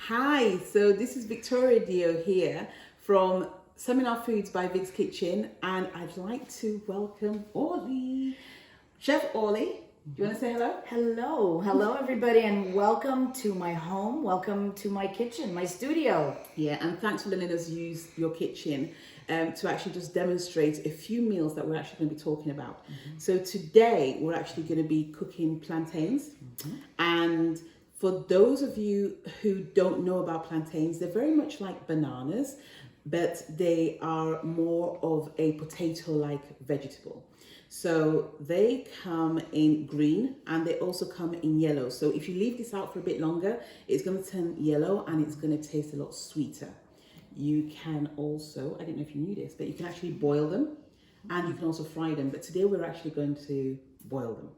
Hi, so this is Victoria Dio here from Seminar Foods by Vic's Kitchen, and I'd like to welcome Orly. Chef Orly, do you want to say hello? Hello everybody, and welcome to my home. Welcome to my kitchen, my studio. Yeah, and thanks for letting us use your kitchen to actually just demonstrate a few meals that we're actually going to be talking about. So today we're actually going to be cooking plantains, and for those of you who don't know about plantains, they're very much like bananas, but they are more of a potato-like vegetable. So they come in green and they also come in yellow. So if you leave this out for a bit longer, it's going to turn yellow and it's going to taste a lot sweeter. You can also, I don't know if you knew this, but you can actually boil them and you can also fry them. But today we're actually going to boil them.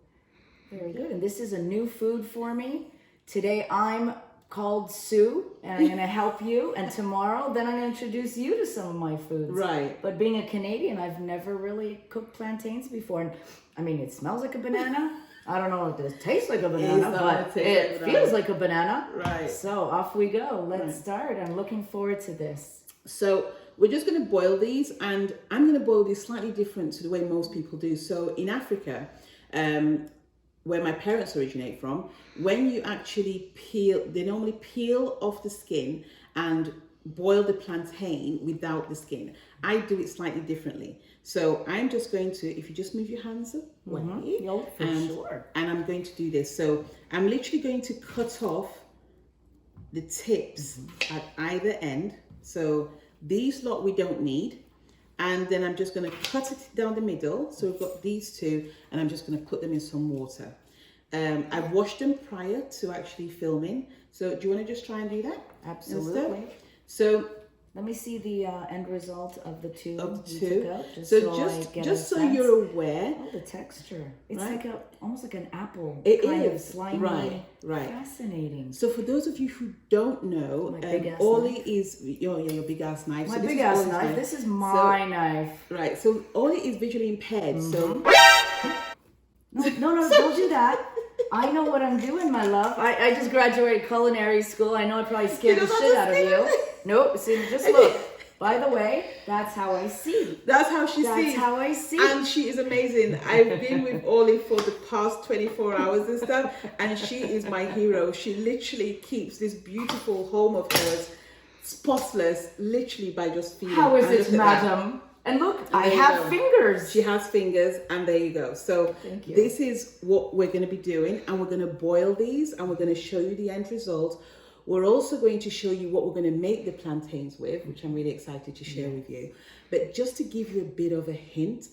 Very good. And this is a new food for me. Today I'm called Sue, and I'm going to help you. And tomorrow, then I'm going to introduce you to some of my foods. Right. But being a Canadian, I've never really cooked plantains before. And I mean, it smells like a banana. I don't know if it tastes like a banana, but it feels like a banana. Right. So off we go. Let's start. I'm looking forward to this. So we're just going to boil these, and I'm going to boil these slightly different to the way most people do. So in Africa, where my parents originate from, when you actually peel, they normally peel off the skin and boil the plantain without the skin. I do it slightly differently. So I'm just going to, if you just move your hands away, Sure. and I'm going to do this. So I'm literally going to cut off the tips at either end. So these lot we don't need. And then I'm just going to cut it down the middle. So we've got these two, and I'm just going to put them in some water. I've washed them prior to actually filming. So do you want to just try and do that? Absolutely. Instead? So let me see the end result of the two. Took out, So just so you're aware. Oh, the texture. It's Right. like almost like an apple. It kind is. of slimy. Right. Fascinating. So for those of you who don't know, My big-ass Orly knife. is your big ass knife. My So this big is ass Orly's knife. This is my knife. Right. So Orly is visually impaired. So No, don't do that. I know what I'm doing, my love. I just graduated culinary school. I know I probably scared the shit out of you. Nope. See, just look. By the way, that's how I see. that's how she sees. That's how I see. And she is amazing. I've been with Orly for the past 24 hours and stuff, and she is my hero. She literally keeps this beautiful home of hers spotless, literally by just feeding. How is And it, look at that. madam? And look, I there you have go. fingers. She has fingers, and there you go. So Thank you. this is what we're going to be doing, and we're going to boil these, and we're going to show you the end result. We're also going to show you what we're going to make the plantains with, which I'm really excited to share with you. But just to give you a bit of a hint,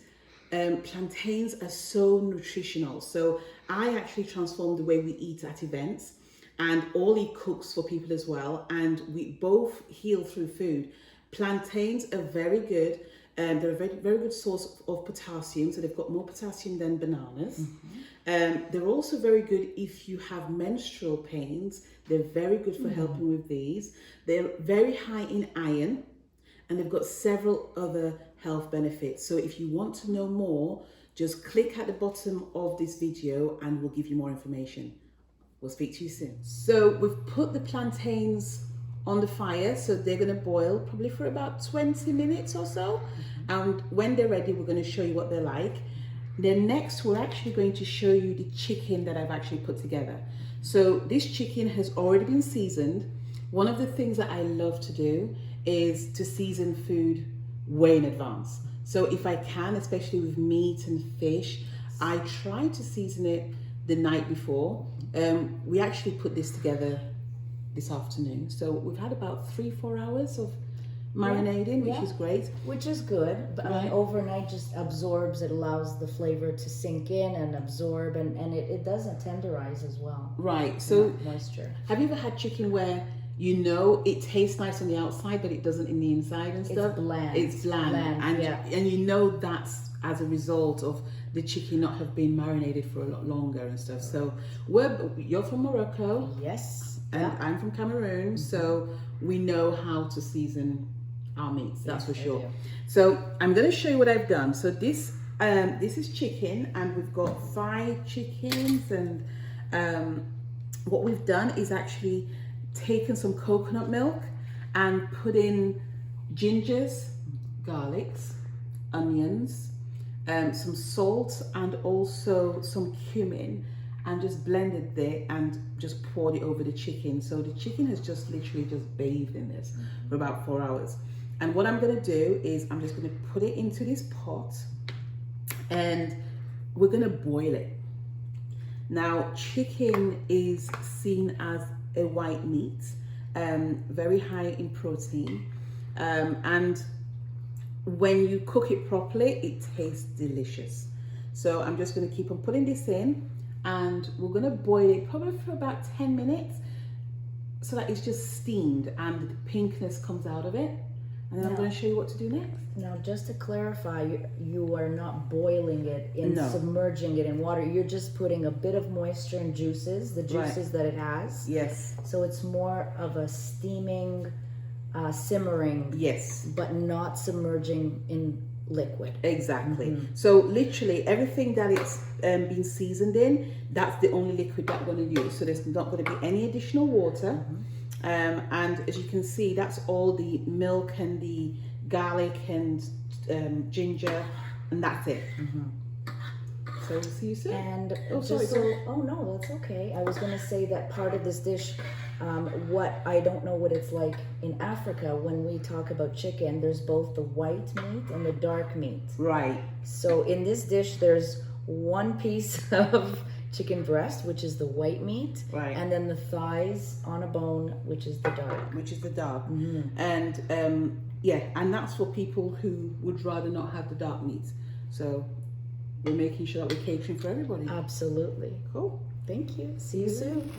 plantains are so nutritional. So I actually transform the way we eat at events, and Orly cooks for people as well, and we both heal through food. Plantains are very good. They're a very, very good source of potassium, so they've got more potassium than bananas. They're also very good if you have menstrual pains. They're very good for helping with these. They're very high in iron, and they've got several other health benefits. So if you want to know more, just click at the bottom of this video and we'll give you more information. We'll speak to you soon. So we've put the plantains on the fire, so they're going to boil probably for about 20 minutes or so, and when they're ready we're going to show you what they're like. Then next we're actually going to show you the chicken that I've actually put together. So this chicken has already been seasoned. One of the things that I love to do is to season food way in advance. So if I can, especially with meat and fish, I try to season it the night before. We actually put this together this afternoon, so we've had about 3-4 hours of marinating, which is great. Which is good, but Right. overnight just absorbs. It allows the flavor to sink in and absorb, and it doesn't tenderize as well. Right. So Moisture. have you ever had chicken where you know it tastes nice on the outside but it doesn't in the inside and stuff? Bland. It's bland, and you know that's as a result of the chicken not have been marinated for a lot longer and stuff. So you're from Morocco, Yes. and I'm from Cameroon, so we know how to season our meats, that's for sure. So I'm going to show you what I've done. So this is chicken, and we've got 5 chickens, and what we've done is actually taken some coconut milk and put in gingers, garlics, onions, some salt, and also some cumin, and just blended it and just poured it over the chicken. So the chicken has just literally just bathed in this for about 4 hours. And what I'm going to do is I'm just going to put it into this pot and we're going to boil it. Now, chicken is seen as a white meat, very high in protein, and when you cook it properly, it tastes delicious. So I'm just going to keep on putting this in, and we're going to boil it probably for about 10 minutes so that it's just steamed and the pinkness comes out of it. And then I'm going to show you what to do next. Now, just to clarify, you are not boiling it in submerging it in water. You're just putting a bit of moisture and juices, the juices that it has. Yes. So it's more of a steaming, simmering. Yes. But not submerging in liquid. Exactly. So literally everything that it's been seasoned in, that's the only liquid that we're going to use. So there's not going to be any additional water. And as you can see, that's all the milk and the garlic and ginger, and that's it. So we'll see you soon. And sorry. Oh no, that's okay. I was going to say that part of this dish, what I don't know what it's like in Africa when we talk about chicken. There's both the white meat and the dark meat. Right. So in this dish, there's one piece of chicken breast, which is the white meat, right, and then the thighs on a bone, which is the dark. And yeah, and that's for people who would rather not have the dark meat. So we're making sure that we're catering for everybody. Absolutely. Cool. Thank you. See you soon.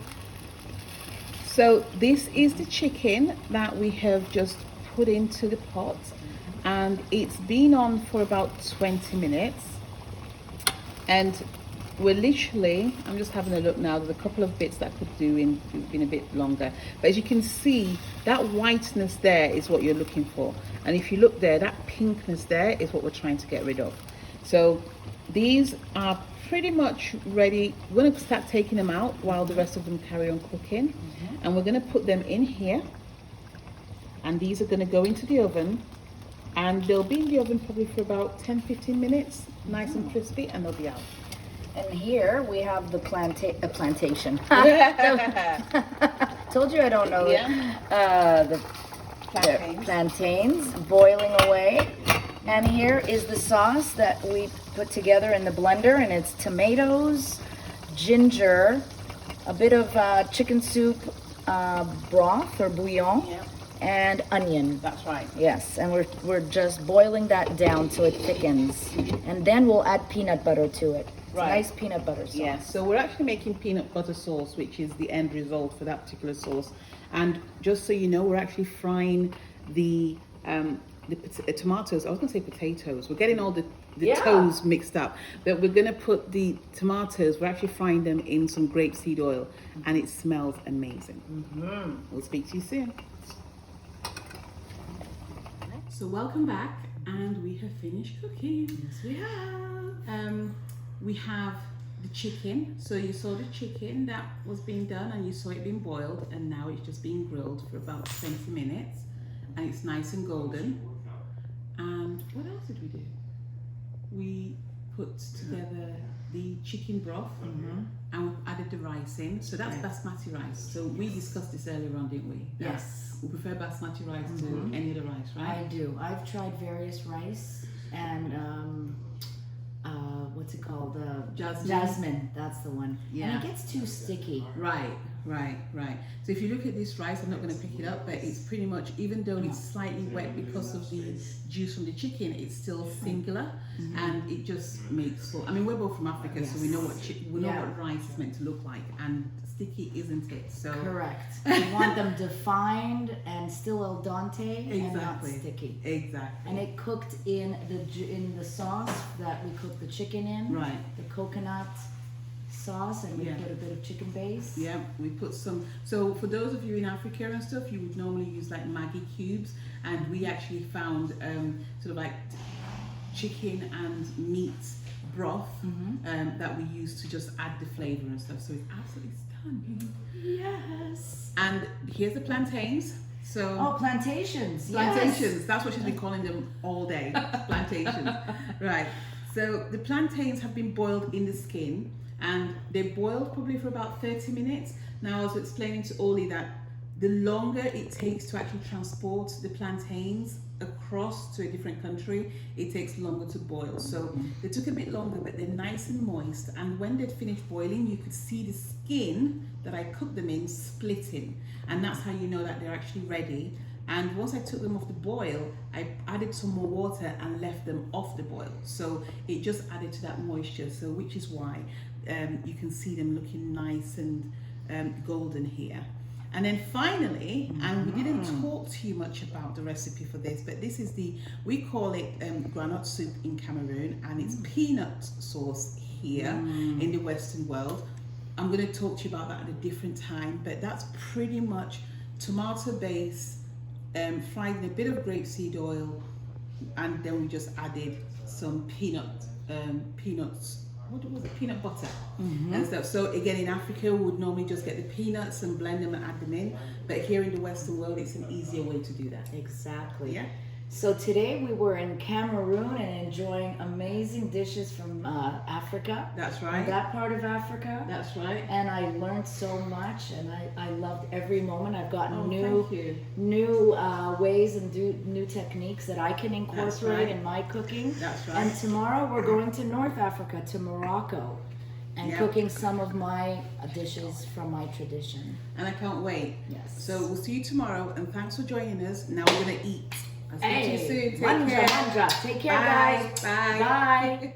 So this is the chicken that we have just put into the pot, and it's been on for about 20 minutes, and we're literally, I'm just having a look now, there's a couple of bits that could do in a bit longer, but as you can see, that whiteness there is what you're looking for, and if you look there, that pinkness there is what we're trying to get rid of. So these are pretty much ready. We're going to start taking them out while the rest of them carry on cooking, and we're going to put them in here, and these are going to go into the oven, and they'll be in the oven probably for about 10-15 minutes, nice and crispy, and they'll be out. And here we have the plantation. Told you I don't know. The plantains boiling away. And here is the sauce that we put together in the blender, and it's tomatoes, ginger, a bit of chicken soup broth or bouillon, and onion. That's right. Yes, and we're just boiling that down so it thickens, and then we'll add peanut butter to it. Right. Nice peanut butter sauce. Yeah, so we're actually making peanut butter sauce, which is the end result for that particular sauce. And just so you know, we're actually frying the tomatoes. I was going to say potatoes. We're getting all the toes mixed up. But we're going to put the tomatoes, we're actually frying them in some grapeseed oil, and it smells amazing. We'll speak to you soon. So welcome back, and we have finished cooking. Yes, we have. We have the chicken. So you saw the chicken that was being done, and you saw it being boiled, and now it's just being grilled for about 20 minutes, and it's nice and golden. And what else did we do? We put together the chicken broth, and we added the rice in. So that's basmati rice. So we discussed this earlier on, didn't we? Yes. We prefer basmati rice to any other rice, right? I do. I've tried various rice and what's it called? Jasmine. That's the one. Yeah. And it gets too sticky. Right. So if you look at this rice, I'm not going to pick it up, but it's pretty much, even though it's slightly wet because of the juice from the chicken, it's still singular, and it just makes. I mean, we're both from Africa, so we know what rice is meant to look like, and sticky isn't it? So correct. You want them defined and still al dente and not sticky. Exactly. And it cooked in the sauce that we cooked the chicken in. Right. The coconut sauce, and we put a bit of chicken base. Yeah, we put some. So for those of you in Africa and stuff, you would normally use like Maggi cubes, and we actually found sort of like chicken and meat broth that we use to just add the flavor and stuff. So it's absolutely stunning. honey. Yes. And here's the plantains. So Oh, plantations. plantations. Yes. That's what she's been calling them all day. Plantations. Right. So the plantains have been boiled in the skin, and they boiled probably for about 30 minutes. Now I was explaining to Oli that the longer it takes to actually transport the plantains across to a different country, it takes longer to boil. So they took a bit longer, but they're nice and moist. And when they'd finished boiling, you could see the skin that I cooked them in splitting. And that's how you know that they're actually ready. And once I took them off the boil, I added some more water and left them off the boil. So it just added to that moisture. So which is why you can see them looking nice and golden here. And then finally, and we didn't talk too much about the recipe for this, but this is we call it granite soup in Cameroon, and it's peanut sauce here in the Western world. I'm going to talk to you about that at a different time, but that's pretty much tomato base, fried in a bit of grapeseed oil, and then we just added some peanuts, what was it, peanut butter and stuff. So again, in Africa, we would normally just get the peanuts and blend them and add them in, but here in the Western world, it's an easier way to do that. Exactly. Yeah. So today we were in Cameroon and enjoying amazing dishes from Africa. That's From right. that part of Africa. That's right. And I learned so much, and I loved every moment. I've gotten Thank you. new ways and new techniques that I can incorporate right. in my cooking. That's right. And tomorrow we're going to North Africa, to Morocco, and Yep. cooking some of my dishes from my tradition. And I can't wait. Yes. So we'll see you tomorrow, and thanks for joining us. Now we're going to eat. I'll speak to you soon. Take Manja, care. manja. Take care, Bye. guys. Bye. Bye.